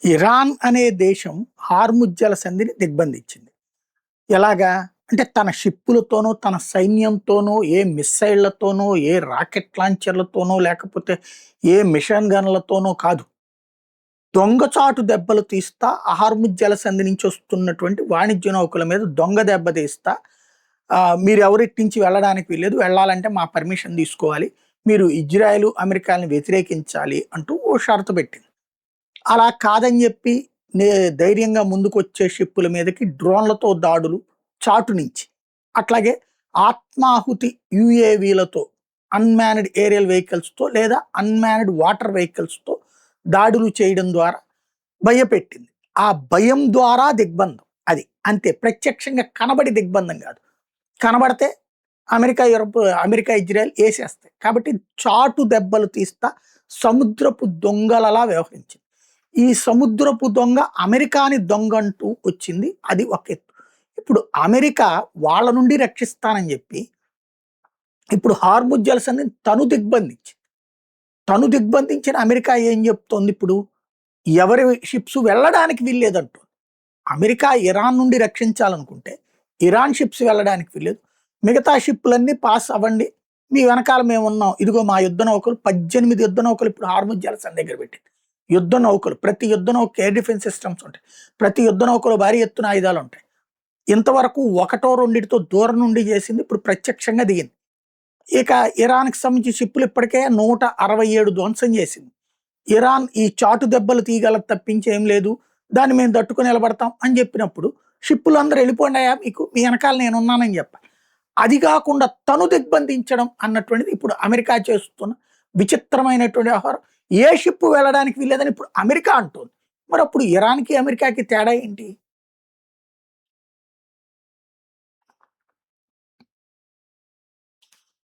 Iran అనే దేశం Hormuz జలసంధిని దిగ్బంధించింది. ఎలాగా? అంటే తన షిప్పులతోనో, తన సైన్యంతోనో, ఏ మిస్సైళ్లతోనో, ఏ రాకెట్ లాంచర్లతోనో, లేకపోతే ఏ మిషన్ గన్‌లతోనో కాదు. దొంగచాటు దెబ్బలు తీస్తా హార్ముజ్ జలసంధి నుంచి వస్తున్నటువంటి వాణిజ్య నౌకల మీద దొంగ దెబ్బ తీస్తా మీరెవరిటి నుంచి వెళ్ళడానికి వీల్లేదు. వెళ్ళాలంటే మా పర్మిషన్ తీసుకోవాలి. మీరు ఇజ్రాయెలు, అమెరికాలని వ్యతిరేకించాలి అంటూ ఓ షరతు పెట్టింది. అలా కాదని చెప్పి నే ధైర్యంగా ముందుకొచ్చే షిప్పుల మీదకి డ్రోన్లతో దాడులు చాటు నుంచి. అట్లాగే ఆత్మాహుతి యుఏవీలతో అన్‌మ్యాన్డ్ ఏరియల్ వెహికల్స్‌తో లేదా అన్‌మ్యాన్డ్ వాటర్ వెహికల్స్‌తో దాడులు చేయడం ద్వారా భయపెట్టింది. ఆ భయం ద్వారా దిగ్బంధం. అది. అంతే. ప్రత్యక్షంగా కనబడి దిగ్బంధం కాదు. కనబడితే అమెరికా, ఇజ్రాయెల్ ఏసేస్తాయి. కాబట్టి చాటు దెబ్బలు తీస్తా సముద్రపు దొంగలలా వ్యవహరించింది. ఈ సముద్రపు దొంగ అమెరికాని దొంగంటూ వచ్చింది. అది ఒక ఎత్తు. ఇప్పుడు అమెరికా వాళ్ళ నుండి రక్షిస్తానని చెప్పి ఇప్పుడు హార్ముజ్ జలసంధిని తను దిగ్బంధించింది. తను దిగ్బంధించిన అమెరికా ఏం చెప్తోంది ఇప్పుడు? ఎవరి షిప్స్ వెళ్ళడానికి వీల్లేదంటుంది. అమెరికా ఇరాన్ నుండి రక్షించాలనుకుంటే ఇరాన్ షిప్స్ వెళ్ళడానికి వీల్లేదు. మిగతా షిప్పులన్నీ పాస్ అవ్వండి. మీ వెనకాల మేమున్నాం. ఇదిగో మా యుద్ధ నౌకలు 18 యుద్ధ నౌకలు ఇప్పుడు హార్ముజ్ జలసంధి దగ్గర పెట్టింది. యుద్ధ నౌకలు. ప్రతి యుద్ధ నౌక ఎయిర్ డిఫెన్స్ సిస్టమ్స్ ఉంటాయి. ప్రతి యుద్ధ నౌకలో భారీ ఎత్తున ఆయుధాలు ఉంటాయి. ఇంతవరకు ఒకటో రెండిటితో దూరం నుండి చేసింది. ఇప్పుడు ప్రత్యక్షంగా దిగింది. ఇక ఇరాన్‌కి సంబంధించి షిప్పులు ఇప్పటికే 167 ధ్వంసం చేసింది. ఇరాన్ ఈ చాటు దెబ్బలు తీయగలదు తప్పించి ఏం లేదు. దాన్ని మేము తట్టుకొని నిలబడతాం అని చెప్పినప్పుడు షిప్పులందరూ వెళ్ళిపోండాయా మీకు? మీ వెనకాల నేనున్నానని చెప్పాలి. అది కాకుండా తను దిగ్బంధించడం అన్నటువంటిది ఇప్పుడు అమెరికా చేస్తున్న విచిత్రమైనటువంటి వ్యవహారం. ఏ షిప్ వెళ్ళడానికి వీల్లేదని ఇప్పుడు అమెరికా అంటోంది. మరి అప్పుడు ఇరాన్‌కి, అమెరికాకి తేడా ఏంటి?